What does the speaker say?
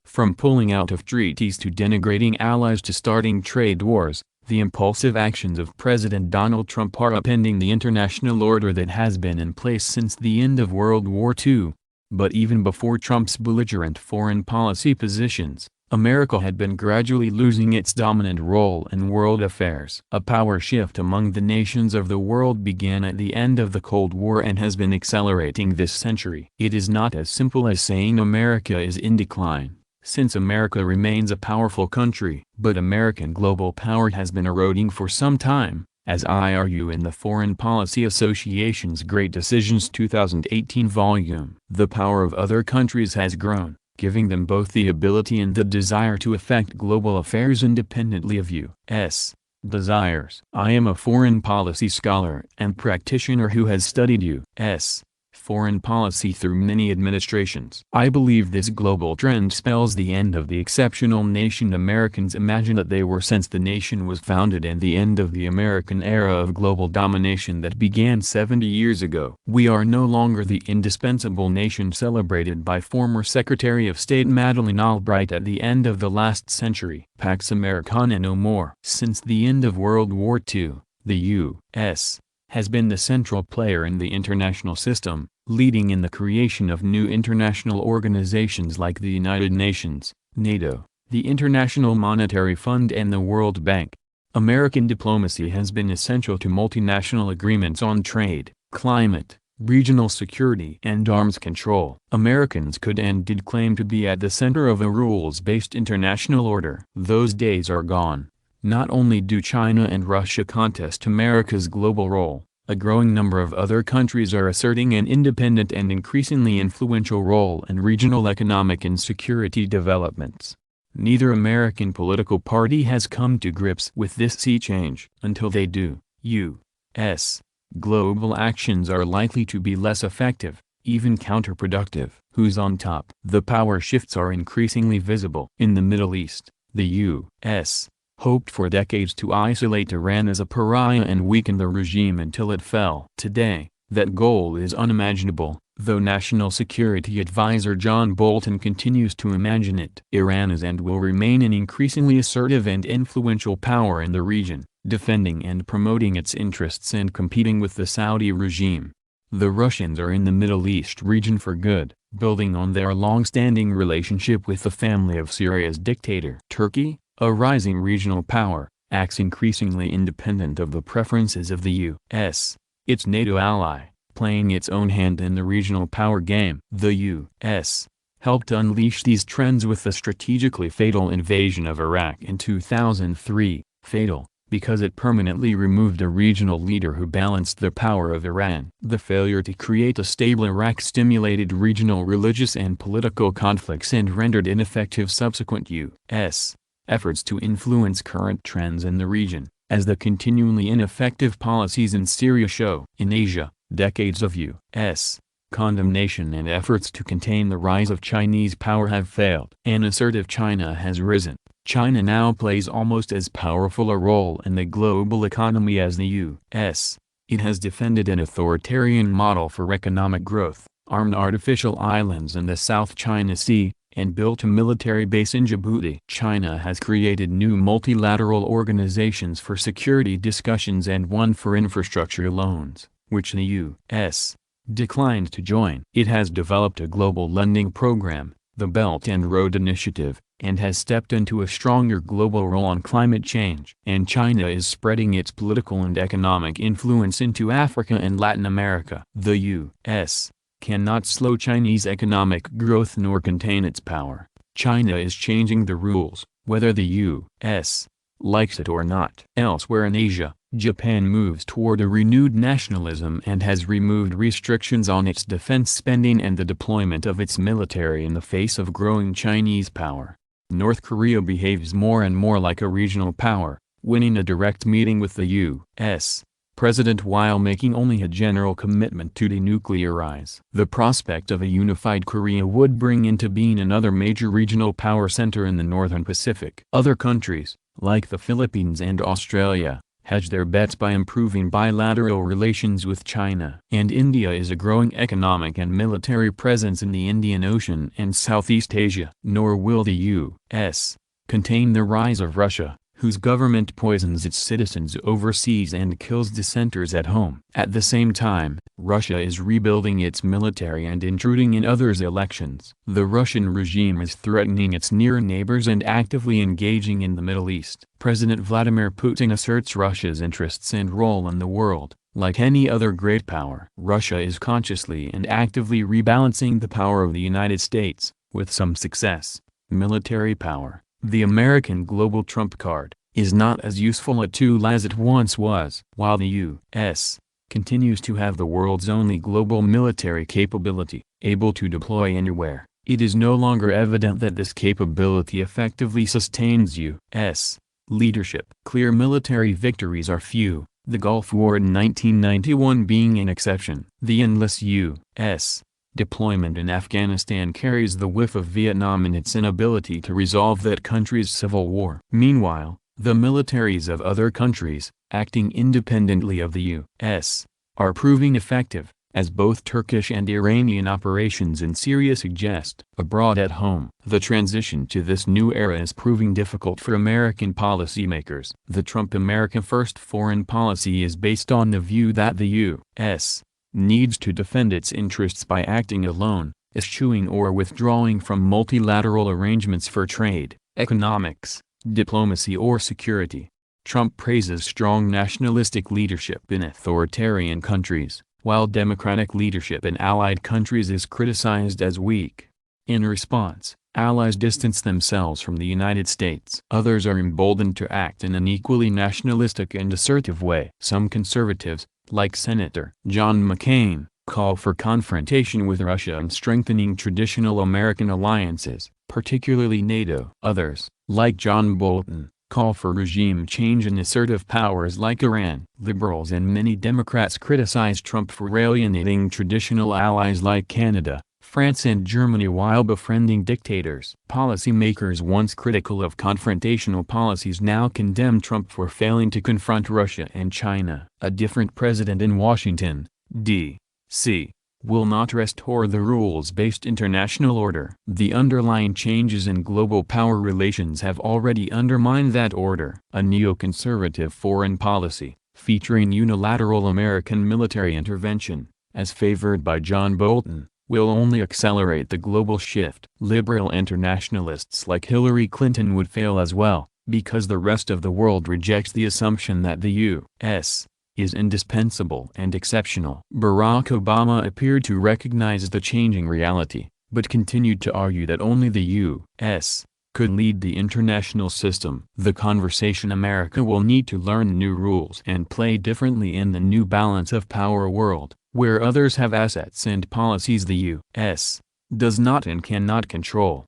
From pulling out of treaties to denigrating allies to starting trade wars, the impulsive actions of President Donald Trump are upending the international order that has been in place since the end of World War II. But even before Trump's belligerent foreign policy positions, America had been gradually losing its dominant role in world affairs. A power shift among the nations of the world began at the end of the Cold War and has been accelerating this century. It is not as simple as saying America is in decline, since America remains a powerful country. But American global power has been eroding for some time, as I argue in the Foreign Policy Association's Great Decisions 2018 volume. The power of other countries has grown, giving them both the ability and the desire to affect global affairs independently of U.S. desires. I am a foreign policy scholar and practitioner who has studied U.S. foreign policy through many administrations. I believe this global trend spells the end of the exceptional nation Americans imagined that they were since the nation was founded, and the end of the American era of global domination that began 70 years ago. We are no longer the indispensable nation celebrated by former Secretary of State Madeleine Albright at the end of the last century. Pax Americana no more. Since the end of World War II, the U.S. has been the central player in the international system, leading in the creation of new international organizations like the United Nations, NATO, the International Monetary Fund and the World Bank. American diplomacy has been essential to multinational agreements on trade, climate, regional security and arms control. Americans could and did claim to be at the center of a rules-based international order. Those days are gone. Not only do China and Russia contest America's global role, a growing number of other countries are asserting an independent and increasingly influential role in regional economic and security developments. Neither American political party has come to grips with this sea change. Until they do, U.S. global actions are likely to be less effective, even counterproductive. Who's on top? The power shifts are increasingly visible. In the Middle East, the U.S. hoped for decades to isolate Iran as a pariah and weaken the regime until it fell. Today, that goal is unimaginable, though National Security Advisor John Bolton continues to imagine it. Iran is and will remain an increasingly assertive and influential power in the region, defending and promoting its interests and competing with the Saudi regime. The Russians are in the Middle East region for good, building on their long-standing relationship with the family of Syria's dictator. Turkey, a rising regional power, acts increasingly independent of the preferences of the U.S., its NATO ally, playing its own hand in the regional power game. The U.S. helped unleash these trends with the strategically fatal invasion of Iraq in 2003, fatal, because it permanently removed a regional leader who balanced the power of Iran. The failure to create a stable Iraq stimulated regional religious and political conflicts and rendered ineffective subsequent U.S. efforts to influence current trends in the region, as the continually ineffective policies in Syria show. In Asia, decades of U.S. condemnation and efforts to contain the rise of Chinese power have failed. An assertive China has risen. China now plays almost as powerful a role in the global economy as the U.S. It has defended an authoritarian model for economic growth, armed artificial islands in the South China Sea, and built a military base in Djibouti. China has created new multilateral organizations for security discussions and one for infrastructure loans, which the U.S. declined to join. It has developed a global lending program, the Belt and Road Initiative, and has stepped into a stronger global role on climate change. And China is spreading its political and economic influence into Africa and Latin America. The U.S. cannot slow Chinese economic growth nor contain its power. China is changing the rules, whether the U.S. likes it or not. Elsewhere in Asia, Japan moves toward a renewed nationalism and has removed restrictions on its defense spending and the deployment of its military in the face of growing Chinese power. North Korea behaves more and more like a regional power, winning a direct meeting with the U.S. president while making only a general commitment to denuclearize. The prospect of a unified Korea would bring into being another major regional power center in the Northern Pacific. Other countries, like the Philippines and Australia, hedge their bets by improving bilateral relations with China. And India is a growing economic and military presence in the Indian Ocean and Southeast Asia. Nor will the U.S. contain the rise of Russia, whose government poisons its citizens overseas and kills dissenters at home. At the same time, Russia is rebuilding its military and intruding in others' elections. The Russian regime is threatening its near neighbors and actively engaging in the Middle East. President Vladimir Putin asserts Russia's interests and role in the world. Like any other great power, Russia is consciously and actively rebalancing the power of the United States, with some success. Military power, the American global trump card, is not as useful a tool as it once was. While the U.S. continues to have the world's only global military capability, able to deploy anywhere, it is no longer evident that this capability effectively sustains U.S. leadership. Clear military victories are few, the Gulf War in 1991 being an exception. The endless U.S. deployment in Afghanistan carries the whiff of Vietnam in its inability to resolve that country's civil war. Meanwhile, the militaries of other countries, acting independently of the U.S., are proving effective, as both Turkish and Iranian operations in Syria suggest. Abroad at home, the transition to this new era is proving difficult for American policymakers. The Trump America First foreign policy is based on the view that the U.S. needs to defend its interests by acting alone, eschewing or withdrawing from multilateral arrangements for trade, economics, diplomacy or security. Trump praises strong nationalistic leadership in authoritarian countries, while democratic leadership in allied countries is criticized as weak. In response, allies distance themselves from the United States. Others are emboldened to act in an equally nationalistic and assertive way. Some conservatives, like Senator John McCain, call for confrontation with Russia and strengthening traditional American alliances, particularly NATO. Others, like John Bolton, call for regime change in assertive powers like Iran. Liberals and many Democrats criticize Trump for alienating traditional allies like Canada, France and Germany while befriending dictators. Policymakers once critical of confrontational policies now condemn Trump for failing to confront Russia and China. A different president in Washington, D.C., will not restore the rules-based international order. The underlying changes in global power relations have already undermined that order. A neoconservative foreign policy, featuring unilateral American military intervention, as favored by John Bolton, will only accelerate the global shift. Liberal internationalists like Hillary Clinton would fail as well, because the rest of the world rejects the assumption that the U.S. is indispensable and exceptional. Barack Obama appeared to recognize the changing reality, but continued to argue that only the U.S. could lead the international system. The conversation America will need to learn new rules and play differently in the new balance of power world, where others have assets and policies the U.S. does not and cannot control.